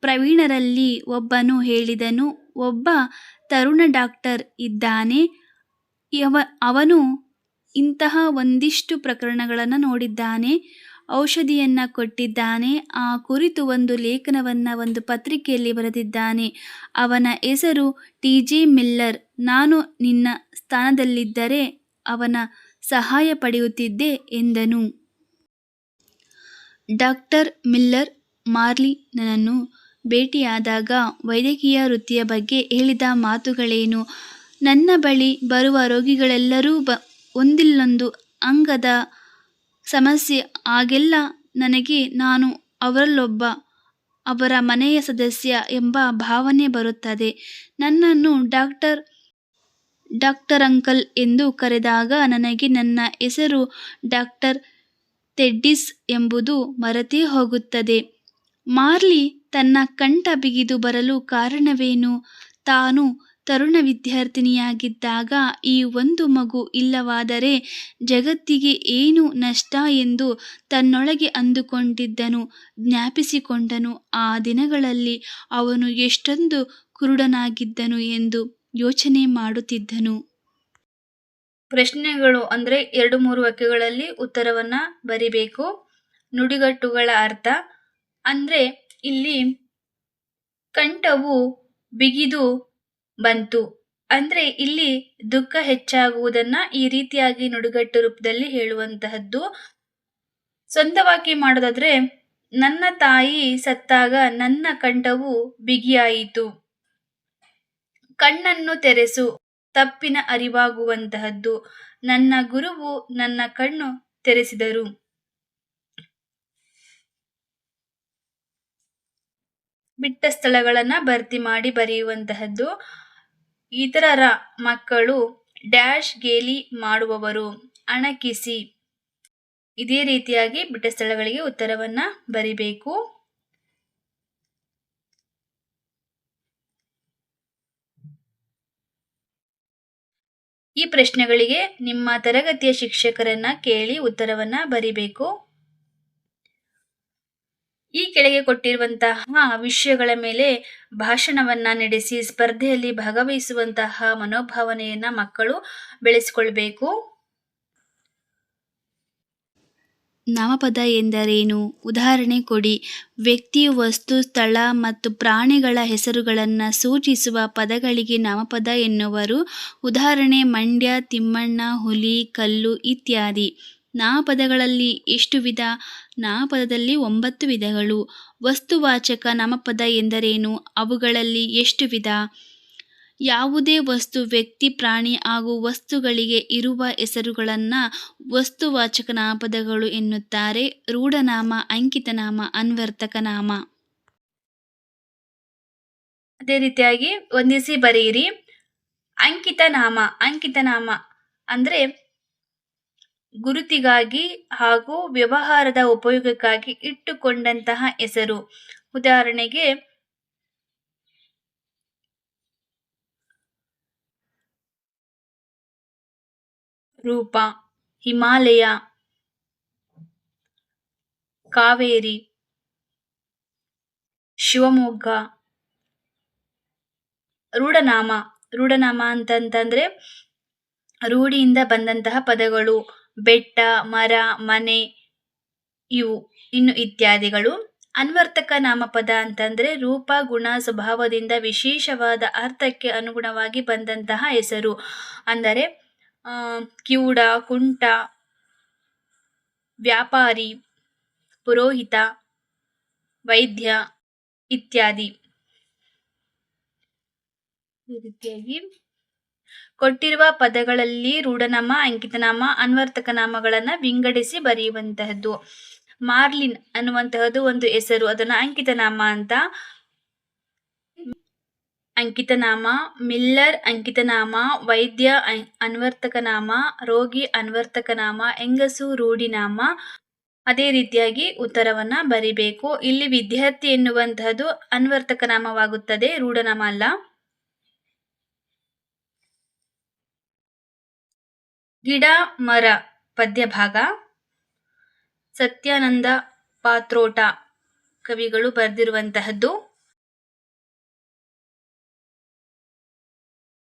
ಪ್ರವೀಣರಲ್ಲಿ ಒಬ್ಬನು ಹೇಳಿದನು, ಒಬ್ಬ ತರುಣ ಡಾಕ್ಟರ್ ಇದ್ದಾನೆ. ಅವನು ಇಂತಹ ಒಂದಿಷ್ಟು ಪ್ರಕರಣಗಳನ್ನು ನೋಡಿದ್ದಾನೆ, ಔಷಧಿಯನ್ನು ಕೊಟ್ಟಿದ್ದಾನೆ. ಆ ಕುರಿತು ಒಂದು ಲೇಖನವನ್ನು ಒಂದು ಪತ್ರಿಕೆಯಲ್ಲಿ ಬರೆದಿದ್ದಾನೆ. ಅವನ ಹೆಸರು TJ ಮಿಲ್ಲರ್. ನಾನು ನಿನ್ನ ಸ್ಥಾನದಲ್ಲಿದ್ದರೆ ಅವನ ಸಹಾಯ ಪಡೆಯುತ್ತಿದ್ದೆ ಎಂದನು. ಡಾಕ್ಟರ್ ಮಿಲ್ಲರ್ ಮಾರ್ಲಿನನ್ನು ಭೇಟಿಯಾದಾಗ ವೈದ್ಯಕೀಯ ವೃತ್ತಿಯ ಬಗ್ಗೆ ಹೇಳಿದ ಮಾತುಗಳೇನು? ನನ್ನ ಬಳಿ ಬರುವ ರೋಗಿಗಳೆಲ್ಲರೂ ಒಂದಿಲ್ಲೊಂದು ಅಂಗದ ಸಮಸ್ಯೆ. ಆಗೆಲ್ಲ ನನಗೆ ನಾನು ಅವರಲ್ಲೊಬ್ಬ, ಅವರ ಮನೆಯ ಸದಸ್ಯ ಎಂಬ ಭಾವನೆ ಬರುತ್ತದೆ. ನನ್ನನ್ನು ಡಾಕ್ಟರ್ ಅಂಕಲ್ ಎಂದು ಕರೆದಾಗ ನನಗೆ ನನ್ನ ಹೆಸರು ಡಾಕ್ಟರ್ ಥೆಡ್ಡಿಸ್ ಎಂಬುದು ಮರೆತೇ ಹೋಗುತ್ತದೆ. ಮಾರ್ಲಿ ತನ್ನ ಕಂಠ ಬಿಗಿದು ಬರಲು ಕಾರಣವೇನು? ತಾನು ತರುಣ ವಿದ್ಯಾರ್ಥಿನಿಯಾಗಿದ್ದಾಗ ಈ ಒಂದು ಮಗು ಇಲ್ಲವಾದರೆ ಜಗತ್ತಿಗೆ ಏನು ನಷ್ಟ ಎಂದು ತನ್ನೊಳಗೆ ಅಂದುಕೊಂಡಿದ್ದನು. ಜ್ಞಾಪಿಸಿಕೊಂಡನು, ಆ ದಿನಗಳಲ್ಲಿ ಅವನು ಎಷ್ಟೊಂದು ಕುರುಡನಾಗಿದ್ದನು ಎಂದು ಯೋಚನೆ ಮಾಡುತ್ತಿದ್ದನು. ಪ್ರಶ್ನೆಗಳು ಅಂದರೆ 2-3 ವಾಕ್ಯಗಳಲ್ಲಿ ಉತ್ತರವನ್ನು ಬರಿಬೇಕು. ನುಡಿಗಟ್ಟುಗಳ ಅರ್ಥ ಅಂದರೆ ಇಲ್ಲಿ ಕಂಠವು ಬಿಗಿದು ಬಂತು ಅಂದರೆ ಇಲ್ಲಿ ದುಃಖ ಹೆಚ್ಚಾಗುವುದನ್ನ ಈ ರೀತಿಯಾಗಿ ನುಡಿಗಟ್ಟು ರೂಪದಲ್ಲಿ ಹೇಳುವಂತಹದ್ದು. ಸ್ವಂತವಾಗಿ ಮಾಡೋದಾದ್ರೆ, ನನ್ನ ತಾಯಿ ಸತ್ತಾಗ ನನ್ನ ಕಂಠವು ಬಿಗಿಯಾಯಿತು. ಕಣ್ಣನ್ನು ತೆರೆಸು, ತಪ್ಪಿನ ಅರಿವಾಗುವಂತಹದ್ದು. ನನ್ನ ಗುರುವು ನನ್ನ ಕಣ್ಣು ತೆರೆಸಿದರು. ಬಿಟ್ಟ ಸ್ಥಳಗಳನ್ನ ಭರ್ತಿ ಮಾಡಿ ಬರೆಯುವಂತಹದ್ದು. ಇತರರ ಮಕ್ಕಳು ಡ್ಯಾಶ್ ಗೇಲಿ ಮಾಡುವವರು, ಅಣಕಿಸಿ. ಇದೇ ರೀತಿಯಾಗಿ ಬಿಟ್ಟ ಸ್ಥಳಗಳಿಗೆ ಉತ್ತರವನ್ನ ಬರಿಬೇಕು. ಈ ಪ್ರಶ್ನೆಗಳಿಗೆ ನಿಮ್ಮ ತರಗತಿಯ ಶಿಕ್ಷಕರನ್ನ ಕೇಳಿ ಉತ್ತರವನ್ನ ಬರಿಬೇಕು. ಈ ಕೆಳಗೆ ಕೊಟ್ಟಿರುವಂತಹ ವಿಷಯಗಳ ಮೇಲೆ ಭಾಷಣವನ್ನ ನಡೆಸಿ ಸ್ಪರ್ಧೆಯಲ್ಲಿ ಭಾಗವಹಿಸುವಂತಹ ಮನೋಭಾವನೆಯನ್ನ ಮಕ್ಕಳು ಬೆಳೆಸಿಕೊಳ್ಬೇಕು. ನಾಮಪದ ಎಂದರೇನು? ಉದಾಹರಣೆ ಕೊಡಿ. ವ್ಯಕ್ತಿ, ವಸ್ತು, ಸ್ಥಳ ಮತ್ತು ಪ್ರಾಣಿಗಳ ಹೆಸರುಗಳನ್ನು ಸೂಚಿಸುವ ಪದಗಳಿಗೆ ನಾಮಪದ ಎನ್ನುವರು. ಉದಾಹರಣೆ ಮಂಡ್ಯ, ತಿಮ್ಮಣ್ಣ, ಹುಲಿ, ಕಲ್ಲು ಇತ್ಯಾದಿ. ನಾಮಪದಗಳಲ್ಲಿ ಎಷ್ಟು ವಿಧ? ನಾಮಪದದಲ್ಲಿ 9 ವಿಧಗಳು. ವಸ್ತುವಾಚಕ ನಾಮಪದ ಎಂದರೇನು? ಅವುಗಳಲ್ಲಿ ಎಷ್ಟು ವಿಧ? ಯಾವುದೇ ವಸ್ತು, ವ್ಯಕ್ತಿ, ಪ್ರಾಣಿ ಹಾಗೂ ವಸ್ತುಗಳಿಗೆ ಇರುವ ಹೆಸರುಗಳನ್ನು ವಸ್ತುವಾಚಕ ನಾಮಪದಗಳು ಎನ್ನುತ್ತಾರೆ. ರೂಢನಾಮ, ಅಂಕಿತನಾಮ, ಅನ್ವರ್ಥಕ ನಾಮ. ಅದೇ ರೀತಿಯಾಗಿ ಹೊಂದಿಸಿ ಬರೆಯಿರಿ. ಅಂಕಿತನಾಮ. ಅಂಕಿತನಾಮ ಅಂದ್ರೆ ಗುರುತಿಗಾಗಿ ಹಾಗೂ ವ್ಯವಹಾರದ ಉಪಯೋಗಕ್ಕಾಗಿ ಇಟ್ಟುಕೊಂಡಂತಹ ಹೆಸರು. ಉದಾಹರಣೆಗೆ ರೂಪ, ಹಿಮಾಲಯ, ಕಾವೇರಿ, ಶಿವಮೊಗ್ಗ. ರೂಢನಾಮ. ರೂಢನಾಮ ಅಂತಂದ್ರೆ ರೂಢಿಯಿಂದ ಬಂದಂತಹ ಪದಗಳು. ಬೆಟ್ಟ, ಮರ, ಮನೆ, ಇವು ಇನ್ನು ಇತ್ಯಾದಿಗಳು. ಅನ್ವರ್ಥಕ ನಾಮಪದ ಅಂತಂದ್ರೆ ರೂಪ, ಗುಣ, ಸ್ವಭಾವದಿಂದ ವಿಶೇಷವಾದ ಅರ್ಥಕ್ಕೆ ಅನುಗುಣವಾಗಿ ಬಂದಂತಹ ಹೆಸರು. ಅಂದರೆ ಕಿವುಡ, ಕುಂಟ, ವ್ಯಾಪಾರಿ, ಪುರೋಹಿತ, ವೈದ್ಯ ಇತ್ಯಾದಿ. ಈ ರೀತಿಯಾಗಿ ಕೊಟ್ಟಿರುವ ಪದಗಳಲ್ಲಿ ರೂಢನಾಮ, ಅಂಕಿತನಾಮ, ಅನ್ವರ್ಥಕ ನಾಮಗಳನ್ನ ವಿಂಗಡಿಸಿ ಬರೆಯುವಂತಹದ್ದು. ಮಾರ್ಲಿನ್ ಅನ್ನುವಂತಹದ್ದು ಒಂದು ಹೆಸರು, ಅದನ್ನ ಅಂಕಿತನಾಮ ಅಂತ. ಅಂಕಿತನಾಮ, ಮಿಲ್ಲರ್ ಅಂಕಿತನಾಮ, ವೈದ್ಯ ಅನ್ವರ್ಥಕನಾಮ, ರೋಗಿ ಅನ್ವರ್ಥಕನಾಮ, ಹೆಂಗಸು ರೂಢಿನಾಮ. ಅದೇ ರೀತಿಯಾಗಿ ಉತ್ತರವನ್ನ ಬರಿಬೇಕು. ಇಲ್ಲಿ ವಿದ್ಯಾರ್ಥಿ ಎನ್ನುವಂತಹದ್ದು ಅನ್ವರ್ಥಕನಾಮವಾಗುತ್ತದೆ, ರೂಢನಾಮ ಅಲ್ಲ. ಗಿಡ ಮರ ಪದ್ಯಭಾಗ ಸತ್ಯಾನಂದ ಪಾತ್ರೋಟ ಕವಿಗಳು ಬರೆದಿರುವಂತಹದ್ದು.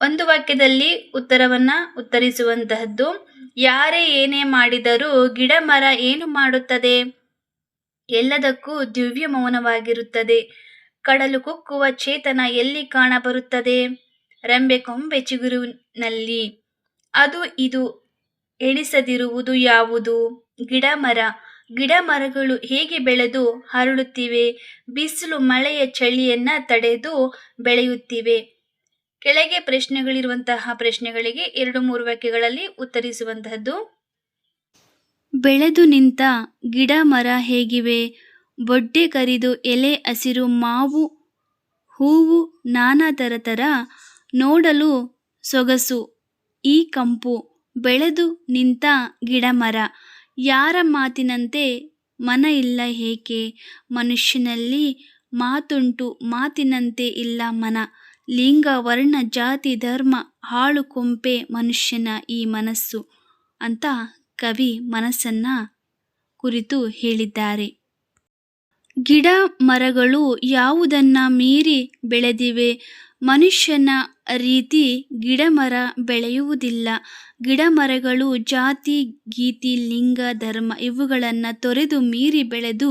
ಒಂದು ವಾಕ್ಯದಲ್ಲಿ ಉತ್ತರವನ್ನ ಉತ್ತರಿಸುವಂತಹದ್ದು. ಯಾರೇ ಏನೇ ಮಾಡಿದರೂ ಗಿಡ ಮರ ಏನು ಮಾಡುತ್ತದೆ? ಎಲ್ಲದಕ್ಕೂ ದಿವ್ಯ ಮೌನವಾಗಿರುತ್ತದೆ. ಕಡಲು ಕುಕ್ಕುವ ಚೇತನ ಎಲ್ಲಿ ಕಾಣಬರುತ್ತದೆ? ರೆಂಬೆ ಕೊಂಬೆ ಚಿಗುರಿನಲ್ಲಿ. ಅದು ಇದು ಎಣಿಸದಿರುವುದು ಯಾವುದು? ಗಿಡ ಮರ. ಗಿಡ ಮರಗಳು ಹೇಗೆ ಬೆಳೆದು ಹರಡುತ್ತಿವೆ? ಬಿಸಿಲು ಮಳೆಯ ಚಳಿಯನ್ನ ತಡೆದು ಬೆಳೆಯುತ್ತಿವೆ. ಕೆಳಗೆ ಪ್ರಶ್ನೆಗಳಿರುವಂತಹ ಪ್ರಶ್ನೆಗಳಿಗೆ 2-3 ವಾಕ್ಯಗಳಲ್ಲಿ ಉತ್ತರಿಸುವಂತಹದ್ದು. ಬೆಳೆದು ನಿಂತ ಗಿಡ ಮರ ಹೇಗಿವೆ? ಬೊಡ್ಡೆ ಕರಿದು ಎಲೆ ಹಸಿರು ಮಾವು ಹೂವು ನಾನಾ ಥರ ನೋಡಲು ಸೊಗಸು ಈ ಕಂಪು. ಬೆಳೆದು ನಿಂತ ಗಿಡ ಮರ. ಯಾರ ಮಾತಿನಂತೆ ಮನ ಇಲ್ಲ ಏಕೆ? ಮನುಷ್ಯನಲ್ಲಿ ಮಾತುಂಟು ಮಾತಿನಂತೆ ಇಲ್ಲ ಮನ. ಲಿಂಗ ವರ್ಣ ಜಾತಿ ಧರ್ಮ ಹಾಳು ಕೊಂಪೆ ಮನುಷ್ಯನ ಈ ಮನಸ್ಸು ಅಂತ ಕವಿ ಮನಸ್ಸನ್ನ ಕುರಿತು ಹೇಳಿದ್ದಾರೆ. ಗಿಡ ಮರಗಳು ಯಾವುದನ್ನ ಮೀರಿ ಬೆಳೆದಿವೆ? ಮನುಷ್ಯನ ರೀತಿ ಗಿಡ ಮರ ಬೆಳೆಯುವುದಿಲ್ಲ. ಗಿಡ ಮರಗಳು ಜಾತಿ ಗೀತಿ ಲಿಂಗ ಧರ್ಮ ಇವುಗಳನ್ನು ತೊರೆದು ಮೀರಿ ಬೆಳೆದು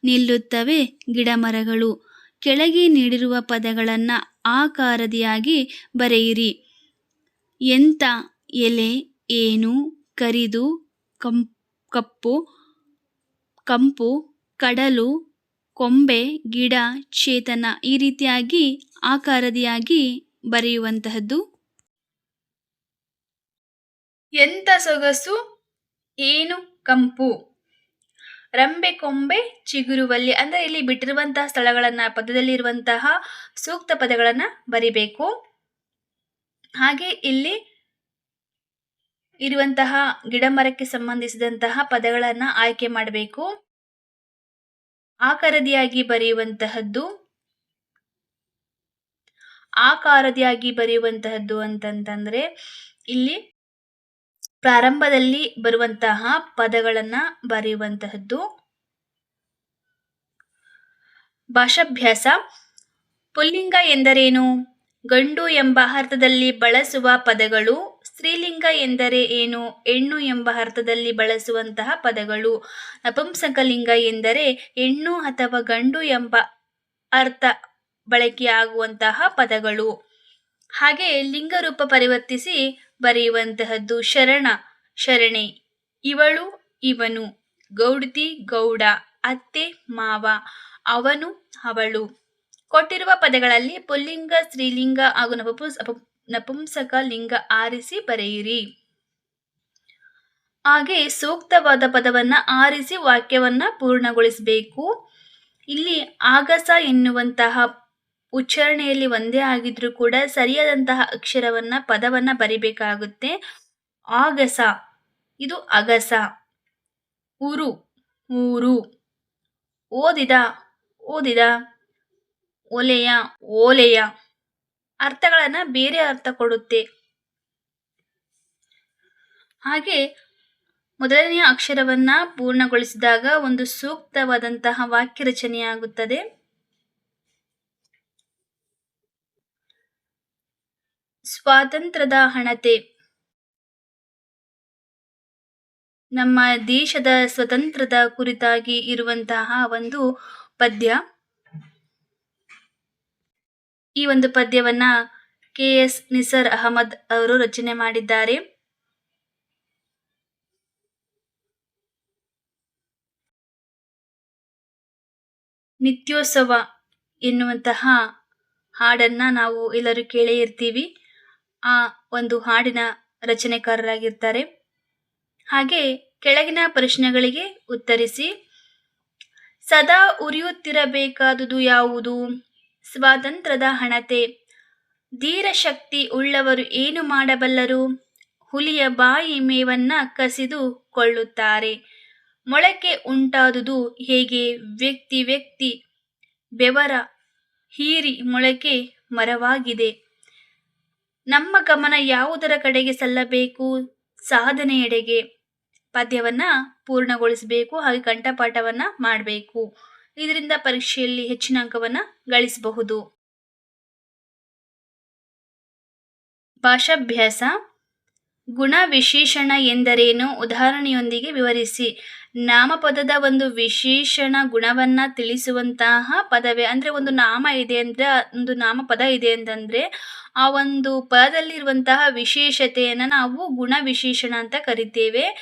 ನಿಲ್ಲುತ್ತವೆ. ಗಿಡ ಮರಗಳು. ಕೆಳಗೆ ನೀಡಿರುವ ಪದಗಳನ್ನು ಆಕಾರದಿಯಾಗಿ ಬರೆಯಿರಿ. ಎಂತ, ಎಲೆ, ಏನು, ಕರಿದು, ಕಪ್ಪು, ಕಂಪು, ಕಡಲು, ಕೊಂಬೆ, ಗಿಡ, ಚೇತನ ಈ ರೀತಿಯಾಗಿ ಆಕಾರದಿಯಾಗಿ ಬರೆಯುವಂತಹದ್ದು. ಎಂತ ಸೊಗಸು, ಏನು ಕಂಪು, ರಂಬೆ ಕೊಂಬೆ ಚಿಗುರುವಲ್ಲಿ. ಅಂದರೆ ಇಲ್ಲಿ ಬಿಟ್ಟಿರುವಂತಹ ಸ್ಥಳಗಳನ್ನ ಪದದಲ್ಲಿ ಇರುವಂತಹ ಸೂಕ್ತ ಪದಗಳನ್ನ ಬರಿಬೇಕು. ಹಾಗೆ ಇಲ್ಲಿ ಇರುವಂತಹ ಗಿಡ ಮರಕ್ಕೆ ಸಂಬಂಧಿಸಿದಂತಹ ಪದಗಳನ್ನ ಆಯ್ಕೆ ಮಾಡಬೇಕು. ಆಕಾರದಿಯಾಗಿ ಬರೆಯುವಂತಹದ್ದು. ಆಕಾರದಿಯಾಗಿ ಬರೆಯುವಂತಹದ್ದು ಅಂತಂತಂದ್ರೆ ಇಲ್ಲಿ ಪ್ರಾರಂಭದಲ್ಲಿ ಬರುವಂತಹ ಪದಗಳನ್ನ ಬರೆಯುವಂತಹದ್ದು. ಭಾಷಾಭ್ಯಾಸ. ಪುಲ್ಲಿಂಗ ಎಂದರೇನು? ಗಂಡು ಎಂಬ ಅರ್ಥದಲ್ಲಿ ಬಳಸುವ ಪದಗಳು. ಸ್ತ್ರೀಲಿಂಗ ಎಂದರೆ ಏನು? ಹೆಣ್ಣು ಎಂಬ ಅರ್ಥದಲ್ಲಿ ಬಳಸುವಂತಹ ಪದಗಳು. ನಪುಂಸಕಲಿಂಗ ಎಂದರೆ ಹೆಣ್ಣು ಅಥವಾ ಗಂಡು ಎಂಬ ಅರ್ಥ ಬಳಕೆಯಾಗುವಂತಹ ಪದಗಳು. ಹಾಗೆ ಲಿಂಗರೂಪ ಪರಿವರ್ತಿಸಿ ಬರೆಯುವಂತಹದ್ದು. ಶರಣ, ಶರಣೆ, ಇವಳು, ಇವನು, ಗೌಡತಿ, ಗೌಡ, ಅತ್ತೆ, ಮಾವ, ಅವನು, ಅವಳು. ಕೊಟ್ಟಿರುವ ಪದಗಳಲ್ಲಿ ಪುಲ್ಲಿಂಗ, ಸ್ತ್ರೀಲಿಂಗ ಹಾಗೂ ನಪುಂಸಕ ಲಿಂಗ ಆರಿಸಿ ಬರೆಯಿರಿ. ಹಾಗೆ ಸೂಕ್ತವಾದ ಪದವನ್ನ ಆರಿಸಿ ವಾಕ್ಯವನ್ನ ಪೂರ್ಣಗೊಳಿಸಬೇಕು. ಇಲ್ಲಿ ಆಗಸ ಎನ್ನುವಂತಹ ಉಚ್ಚಾರಣೆಯಲ್ಲಿ ಒಂದೇ ಆಗಿದ್ರೂ ಕೂಡ ಸರಿಯಾದಂತಹ ಅಕ್ಷರವನ್ನ ಪದವನ್ನ ಬರಿಬೇಕಾಗುತ್ತೆ. ಆಗಸ, ಇದು ಅಗಸ. ಊರು, ಊರು. ಓದಿದ, ಓದಿದ. ಒಲೆಯ, ಓಲೆಯ. ಅರ್ಥಗಳನ್ನ ಬೇರೆ ಅರ್ಥ ಕೊಡುತ್ತೆ. ಹಾಗೆ ಮೊದಲನೆಯ ಅಕ್ಷರವನ್ನ ಪೂರ್ಣಗೊಳಿಸಿದಾಗ ಒಂದು ಸೂಕ್ತವಾದಂತಹ ವಾಕ್ಯ ರಚನೆಯಾಗುತ್ತದೆ. ಸ್ವಾತಂತ್ರ್ಯದ ಹಣತೆ. ನಮ್ಮ ದೇಶದ ಸ್ವತಂತ್ರದ ಕುರಿತಾಗಿ ಇರುವಂತಹ ಒಂದು ಪದ್ಯ. ಈ ಒಂದು ಪದ್ಯವನ್ನ KS ನಿಸಾರ್ ಅಹಮದ್ ಅವರು ರಚನೆ ಮಾಡಿದ್ದಾರೆ. ನಿತ್ಯೋತ್ಸವ ಎನ್ನುವಂತಹ ಹಾಡನ್ನ ನಾವು ಎಲ್ಲರೂ ಕೇಳೇ ಇರ್ತೀವಿ. ಆ ಒಂದು ಹಾಡಿನ ರಚನೆಕಾರರಾಗಿರ್ತಾರೆ. ಹಾಗೆ ಕೆಳಗಿನ ಪ್ರಶ್ನೆಗಳಿಗೆ ಉತ್ತರಿಸಿ. ಸದಾ ಉರಿಯುತ್ತಿರಬೇಕಾದುದು ಯಾವುದು? ಸ್ವಾತಂತ್ರ್ಯದ ಹಣತೆ. ಧೀರಶಕ್ತಿ ಉಳ್ಳವರು ಏನು ಮಾಡಬಲ್ಲರು? ಹುಲಿಯ ಬಾಯಿ ಮೇವನ್ನ ಕಸಿದು ಕೊಳ್ಳುತ್ತಾರೆ. ಮೊಳಕೆ ಉಂಟಾದುದು ಹೇಗೆ? ವ್ಯಕ್ತಿ ಬೆವರ ಹೀರಿ ಮೊಳಕೆ ಮರವಾಗಿದೆ. ನಮ್ಮ ಗಮನ ಯಾವುದರ ಕಡೆಗೆ ಸಲ್ಲಬೇಕು? ಸಾಧನೆಯೆಡೆಗೆ. ಪದ್ಯವನ್ನ ಪೂರ್ಣಗೊಳಿಸಬೇಕು, ಹಾಗೆ ಕಂಠಪಾಠವನ್ನ ಮಾಡಬೇಕು. ಇದರಿಂದ ಪರೀಕ್ಷೆಯಲ್ಲಿ ಹೆಚ್ಚಿನ ಅಂಕವನ್ನ ಗಳಿಸಬಹುದು. ಭಾಷಾಭ್ಯಾಸ. ಗುಣ ವಿಶೇಷಣ ಎಂದರೇನು? ಉದಾಹರಣೆಯೊಂದಿಗೆ ವಿವರಿಸಿ. ನಾಮಪದದ ಒಂದು ವಿಶೇಷಣ ಗುಣವನ್ನ ತಿಳಿಸುವಂತಹ ಪದವೇ. ಅಂದ್ರೆ ಒಂದು ನಾಮ ಇದೆ ಅಂದ್ರೆ, ಒಂದು ನಾಮಪದ ಇದೆ ಅಂತಂದ್ರೆ ಆ ಒಂದು ಪದದಲ್ಲಿರುವಂತಹ ವಿಶೇಷತೆಯನ್ನ ನಾವು ಗುಣ ವಿಶೇಷಣ ಅಂತ ಕರಿತೇವೆ.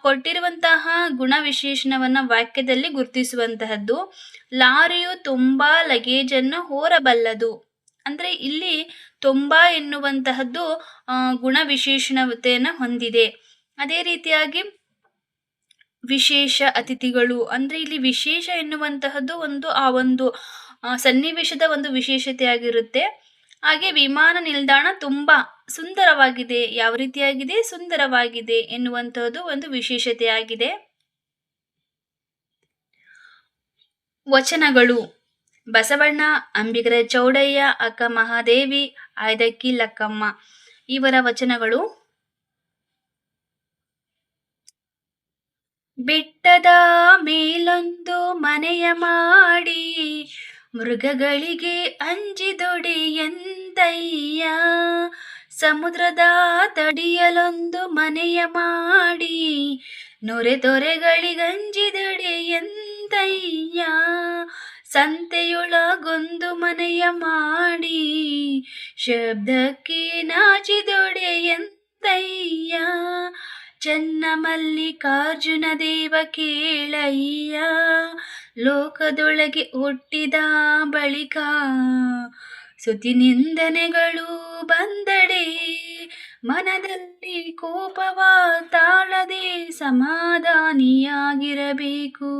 ಕೊಟ್ಟಿರುವಂತಹ ಗುಣ ವಿಶೇಷಣವನ್ನ ವಾಕ್ಯದಲ್ಲಿ ಗುರುತಿಸುವಂತಹದ್ದು. ಲಾರಿಯು ತುಂಬಾ ಲಗೇಜನ್ನು ಹೊರಬಲ್ಲದು. ಅಂದ್ರೆ ಇಲ್ಲಿ ತುಂಬಾ ಎನ್ನುವಂತಹದ್ದು ಗುಣ ವಿಶೇಷಣತೆಯನ್ನು ಹೊಂದಿದೆ. ಅದೇ ರೀತಿಯಾಗಿ ವಿಶೇಷ ಅತಿಥಿಗಳು ಅಂದ್ರೆ ಇಲ್ಲಿ ವಿಶೇಷ ಎನ್ನುವಂತಹದ್ದು ಆ ಒಂದು ಸನ್ನಿವೇಶದ ಒಂದು ವಿಶೇಷತೆಯಾಗಿರುತ್ತೆ. ಹಾಗೆ ವಿಮಾನ ನಿಲ್ದಾಣ ತುಂಬಾ ಸುಂದರವಾಗಿದೆ. ಯಾವ ರೀತಿಯಾಗಿದೆ? ಸುಂದರವಾಗಿದೆ ಎನ್ನುವಂತಹದ್ದು ಒಂದು ವಿಶೇಷತೆಯಾಗಿದೆ. ವಚನಗಳು. ಬಸವಣ್ಣ, ಅಂಬಿಗರ ಚೌಡಯ್ಯ, ಅಕ್ಕ ಮಹಾದೇವಿ, ಆಯ್ದಕ್ಕಿ ಲಕ್ಕಮ್ಮ ಇವರ ವಚನಗಳು. ಬೆಟ್ಟದ ಮೇಲೊಂದು ಮನೆಯ ಮಾಡಿ, ಮೃಗಗಳಿಗೆ ಅಂಜಿದೊಡೆಯಂತಯ್ಯ. ಸಮುದ್ರದ ತಡಿಯಲೊಂದು ಮನೆಯ ಮಾಡಿ, ನೊರೆದೊರೆಗಳಿಗಂಜಿದೊಡೆಯಂತಯ್ಯ. ಸಂತೆಯೊಳಗೊಂದು ಮನೆಯ ಮಾಡಿ, ಶಬ್ದಕ್ಕೆ ನಾಚಿದೊಡೆಯಂತಯ್ಯ. ಚನ್ನ ಮಲ್ಲಿಕಾರ್ಜುನ ದೇವ ಕೇಳಯ್ಯ. ಲೋಕದೊಳಗೆ ಹುಟ್ಟಿದ ಬಳಿಕ ಸ್ತುತಿ ನಿಂದನೆಗಳು ಬಂದಡೆ, ಮನದಲ್ಲಿ ಕೋಪವ ತಾಳದೆ ಸಮಾಧಾನಿಯಾಗಿರಬೇಕು.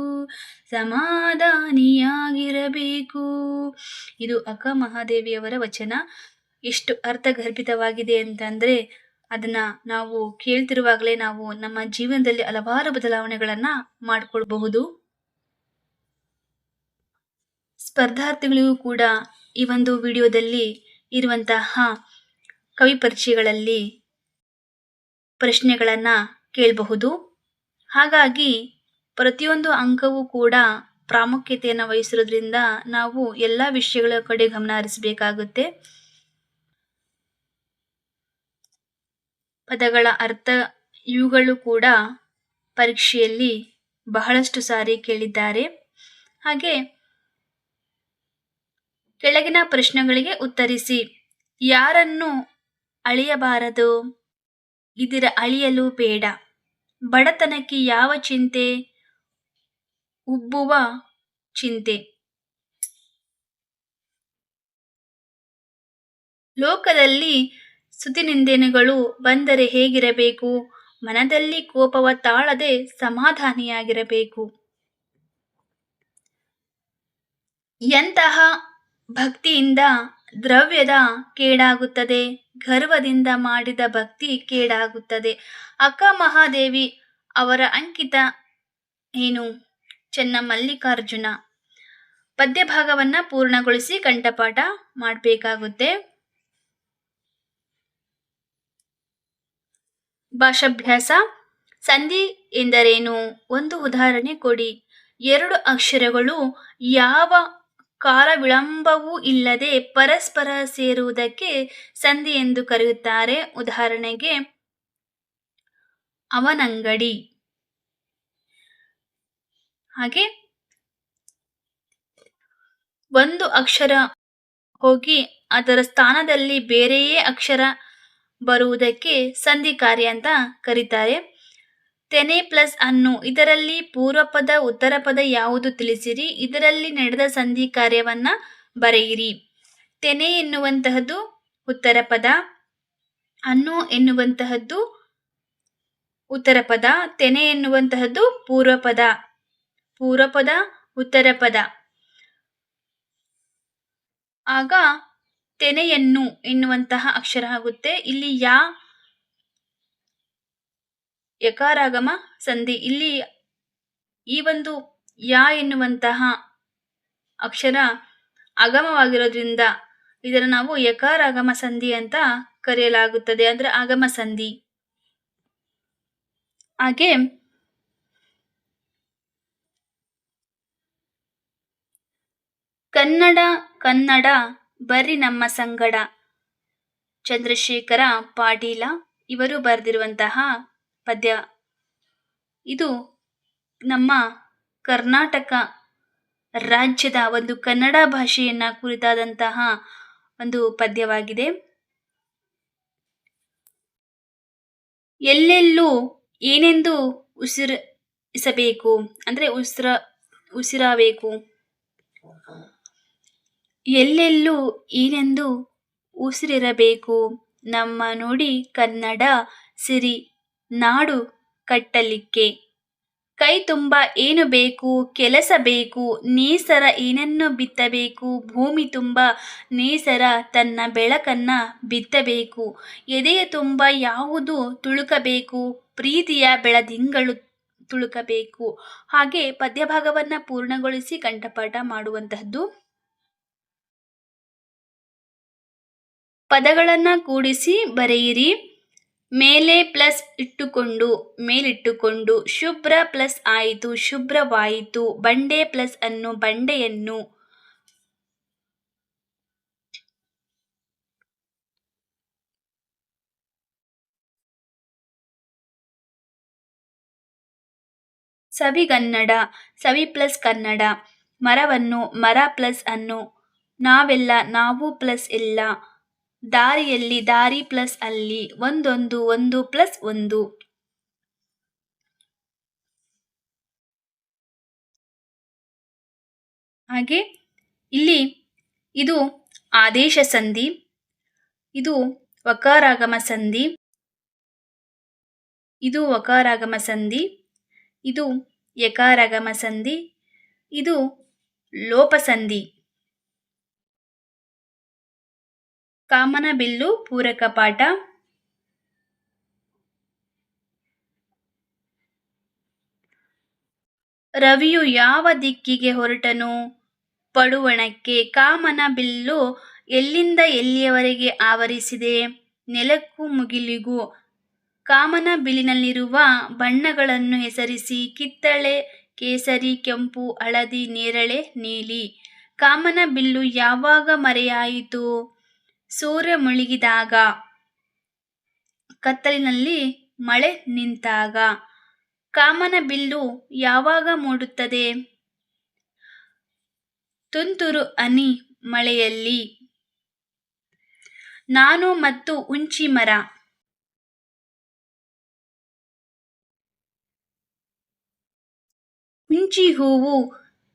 ಇದು ಅಕ್ಕ ಮಹಾದೇವಿಯವರ ವಚನ. ಎಷ್ಟು ಅರ್ಥಗರ್ಭಿತವಾಗಿದೆ ಅಂತಂದ್ರೆ ಅದನ್ನ ನಾವು ಕೇಳ್ತಿರುವಾಗಲೇ ನಾವು ನಮ್ಮ ಜೀವನದಲ್ಲಿ ಹಲವಾರು ಬದಲಾವಣೆಗಳನ್ನ ಮಾಡಿಕೊಳ್ಬಹುದು. ಸ್ಪರ್ಧಾರ್ಥಿಗಳಿಗೂ ಕೂಡ ಈ ಒಂದು ವಿಡಿಯೋದಲ್ಲಿ ಇರುವಂತಹ ಕವಿ ಪರಿಚಯಗಳಲ್ಲಿ ಪ್ರಶ್ನೆಗಳನ್ನ ಕೇಳಬಹುದು. ಹಾಗಾಗಿ ಪ್ರತಿಯೊಂದು ಅಂಕವೂ ಕೂಡ ಪ್ರಾಮುಖ್ಯತೆಯನ್ನು ವಹಿಸಿರೋದ್ರಿಂದ ನಾವು ಎಲ್ಲ ವಿಷಯಗಳ ಕಡೆ ಗಮನ ಹರಿಸಬೇಕಾಗುತ್ತೆ. ಪದಗಳ ಅರ್ಥ ಇವುಗಳು ಕೂಡ ಪರೀಕ್ಷೆಯಲ್ಲಿ ಬಹಳಷ್ಟು ಸಾರಿ ಕೇಳಿದ್ದಾರೆ. ಹಾಗೆ ಕೆಳಗಿನ ಪ್ರಶ್ನೆಗಳಿಗೆ ಉತ್ತರಿಸಿ. ಯಾರನ್ನು ಅಳಿಯಬಾರದು? ಇದರ ಅಳಿಯಲು ಬೇಡ. ಬಡತನಕ್ಕೆ ಯಾವ ಚಿಂತೆ? ಉಬ್ಬುವ ಚಿಂತೆ. ಲೋಕದಲ್ಲಿ ಸ್ತುತಿ ನಿಂದನೆಗಳು ಬಂದರೆ ಹೇಗಿರಬೇಕು? ಮನದಲ್ಲಿ ಕೋಪವ ತಾಳದೆ ಸಮಾಧಾನಿಯಾಗಿರಬೇಕು. ಎಂತಹ ಭಕ್ತಿಯಿಂದ ದ್ರವ್ಯದ ಕೇಡಾಗುತ್ತದೆ? ಗರ್ವದಿಂದ ಮಾಡಿದ ಭಕ್ತಿ ಕೇಡಾಗುತ್ತದೆ. ಅಕ್ಕ ಮಹಾದೇವಿ ಅವರ ಅಂಕಿತ ಏನು? ಚೆನ್ನ ಮಲ್ಲಿಕಾರ್ಜುನ. ಪದ್ಯ ಭಾಗವನ್ನ ಪೂರ್ಣಗೊಳಿಸಿ ಕಂಠಪಾಠ ಮಾಡಬೇಕಾಗುತ್ತೆ. ಭಾಷಾಭ್ಯಾಸ. ಸಂಧಿ ಎಂದರೇನು? ಒಂದು ಉದಾಹರಣೆ ಕೊಡಿ. 2 ಅಕ್ಷರಗಳು ಯಾವ ಕಾಲ ವಿಳಂಬವೂ ಇಲ್ಲದೆ ಪರಸ್ಪರ ಸೇರುವುದಕ್ಕೆ ಸಂಧಿ ಎಂದು ಕರೆಯುತ್ತಾರೆ. ಉದಾಹರಣೆಗೆ ಅವನಂಗಡಿ. ಹಾಗೆ ಒಂದು ಅಕ್ಷರ ಹೋಗಿ ಅದರ ಸ್ಥಾನದಲ್ಲಿ ಬೇರೆಯೇ ಅಕ್ಷರ ಬರುವುದಕ್ಕೆ ಸಂಧಿ ಕಾರ್ಯ ಅಂತ ಕರೀತಾರೆ. ತೆನೆ ಪ್ಲಸ್ ಅನ್ನು. ಇದರಲ್ಲಿ ಪೂರ್ವಪದ ಉತ್ತರ ಪದ ಯಾವುದು ತಿಳಿಸಿರಿ. ಇದರಲ್ಲಿ ನಡೆದ ಸಂಧಿ ಕಾರ್ಯವನ್ನ ಬರೆಯಿರಿ. ತೆನೆ ಎನ್ನುವಂತಹದ್ದು ಉತ್ತರ ಪದ. ಅನ್ನು ಎನ್ನುವಂತಹದ್ದು ಉತ್ತರ ಪದ. ತೆನೆ ಎನ್ನುವಂತಹದ್ದು ಪೂರ್ವ ಪದ. ಪೂರ್ವ ಪದ, ಉತ್ತರ ಪದ. ಆಗ ತೆನೆಯನ್ನು ಎನ್ನುವಂತಹ ಅಕ್ಷರ ಆಗುತ್ತೆ. ಇಲ್ಲಿ ಯಕಾರಾಗಮ ಸಂಧಿ. ಇಲ್ಲಿ ಈ ಒಂದು ಎನ್ನುವಂತಹ ಅಕ್ಷರ ಆಗಮವಾಗಿರೋದ್ರಿಂದ ಇದನ್ನು ನಾವು ಯಕಾರಾಗಮ ಸಂಧಿ ಅಂತ ಕರೆಯಲಾಗುತ್ತದೆ, ಅಂದ್ರೆ ಆಗಮ ಸಂಧಿ. ಹಾಗೆ ಕನ್ನಡ ಕನ್ನಡ ಬರ್ರಿ ನಮ್ಮ ಸಂಗಡ, ಚಂದ್ರಶೇಖರ ಪಾಟೀಲ ಇವರು ಬರೆದಿರುವಂತಹ ಪದ್ಯ. ಇದು ನಮ್ಮ ಕರ್ನಾಟಕ ರಾಜ್ಯದ ಒಂದು ಕನ್ನಡ ಭಾಷೆಯನ್ನ ಕುರಿತಾದಂತಹ ಒಂದು ಪದ್ಯವಾಗಿದೆ. ಎಲ್ಲೆಲ್ಲೂ ಏನೆಂದು ಉಸಿರಿಸಬೇಕು ಅಂದ್ರೆ ಉಸಿರಬೇಕು. ಎಲ್ಲೆಲ್ಲೂ ಏನೆಂದು ಉಸಿರಿರಬೇಕು, ನಮ್ಮ ನುಡಿ ಕನ್ನಡ ಸಿರಿ ನಾಡು ಕಟ್ಟಲಿಕ್ಕೆ. ಕೈ ತುಂಬ ಏನು ಬೇಕು, ಕೆಲಸ ಬೇಕು, ನೇಸರ ಏನನ್ನು ಬಿತ್ತಬೇಕು, ಭೂಮಿ ತುಂಬ ನೇಸರ ತನ್ನ ಬೆಳಕನ್ನ ಬಿತ್ತಬೇಕು. ಎದೆಯ ತುಂಬ ಯಾವುದು ತುಳುಕಬೇಕು, ಪ್ರೀತಿಯ ಬೆಳದಿಂಗಳು ತುಳುಕಬೇಕು. ಹಾಗೆ ಪದ್ಯಭಾಗವನ್ನ ಪೂರ್ಣಗೊಳಿಸಿ ಕಂಠಪಾಠ ಮಾಡುವಂತಹದ್ದು. ಪದಗಳನ್ನ ಕೂಡಿಸಿ ಬರೆಯಿರಿ. ಮೇಲೆ ಪ್ಲಸ್ ಮೇಲಿಟ್ಟುಕೊಂಡು, ಶುಭ್ರ ಪ್ಲಸ್ ಆಯಿತು ಶುಭ್ರವಾಯಿತು, ಬಂಡೆ ಪ್ಲಸ್ ಅನ್ನು ಬಂಡೆಯನ್ನು, ಸವಿಗನ್ನಡ ಸವಿ ಪ್ಲಸ್ ಕನ್ನಡ, ಮರವನ್ನು ಮರ ಪ್ಲಸ್ ಅನ್ನು, ನಾವೆಲ್ಲ ನಾವು ಪ್ಲಸ್ ಎಲ್ಲ, ದಾರಿಯಲ್ಲಿ ದಾರಿ ಪ್ಲಸ್ ಅಲ್ಲಿ, ಒಂದೊಂದು ಒಂದು ಪ್ಲಸ್ ಒಂದು. ಹಾಗೆ ಇಲ್ಲಿ ಇದು ಆದೇಶ ಸಂಧಿ, ಇದು ವಕಾರಾಗಮ ಸಂಧಿ, ಇದು ವಕಾರಾಗಮ ಸಂಧಿ, ಇದು ಯಕಾರಾಗಮ ಸಂಧಿ, ಇದು ಲೋಪಸಂಧಿ. ಕಾಮನಬಿಲ್ಲು ಪೂರಕ ಪಾಠ. ರವಿಯು ಯಾವ ದಿಕ್ಕಿಗೆ ಹೊರಟನು, ಪಡುವಣಕ್ಕೆ. ಕಾಮನ ಬಿಲ್ಲು ಎಲ್ಲಿಂದ ಎಲ್ಲಿಯವರೆಗೆ ಆವರಿಸಿದೆ, ನೆಲಕ್ಕೂ ಮುಗಿಲಿಗೂ. ಕಾಮನ ಬಿಲ್ಲಿನಲ್ಲಿರುವ ಬಣ್ಣಗಳನ್ನು ಹೆಸರಿಸಿ, ಕಿತ್ತಳೆ ಕೇಸರಿ, ಕೆಂಪು, ಹಳದಿ, ನೇರಳೆ, ನೀಲಿ. ಕಾಮನ ಬಿಲ್ಲು ಯಾವಾಗ ಮರೆಯಾಯಿತು, ಸೂರ್ಯ ಮುಳುಗಿದಾಗ, ಕತ್ತಲಿನಲ್ಲಿ ಮಳೆ ನಿಂತಾಗ. ಕಾಮನ ಬಿಲ್ಲು ಯಾವಾಗ ಮೂಡುತ್ತದೆ, ತುಂತುರು ಹನಿ ಮಳೆಯಲ್ಲಿ. ನಾನು ಮತ್ತು ಹುಂಚಿ ಮರ. ಹುಂಚಿ ಹೂವು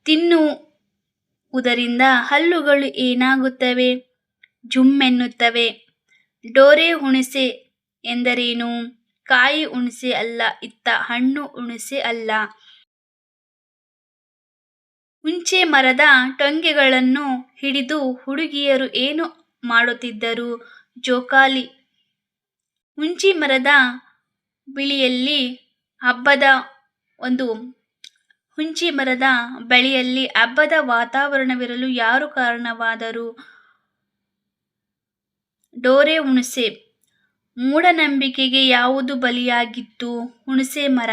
ತಿನ್ನುವುದರಿಂದ ಹಲ್ಲುಗಳು ಏನಾಗುತ್ತವೆ, ಜುಮ್ಮೆನ್ನುತ್ತವೆ. ಡೋರೆ ಹುಣಸೆ ಎಂದರೇನು, ಕಾಯಿ ಹುಣಸೆ ಅಲ್ಲ, ಇತ್ತ ಹಣ್ಣು ಹುಣಸೆ ಅಲ್ಲ. ಹುಂಚೆ ಮರದ ಟೊಂಗೆಗಳನ್ನು ಹಿಡಿದು ಹುಡುಗಿಯರು ಏನು ಮಾಡುತ್ತಿದ್ದರು, ಜೋಕಾಲಿ. ಹುಂಚಿ ಮರದ ಬಳಿಯಲ್ಲಿ ಹಬ್ಬದ ವಾತಾವರಣವಿರಲು ಯಾರು ಕಾರಣವಾದರು, ಡೋರೆ ಹುಣಸೆ. ಮೂಢನಂಬಿಕೆಗೆ ಯಾವುದು ಬಲಿಯಾಗಿತ್ತು, ಹುಣಸೆ ಮರ.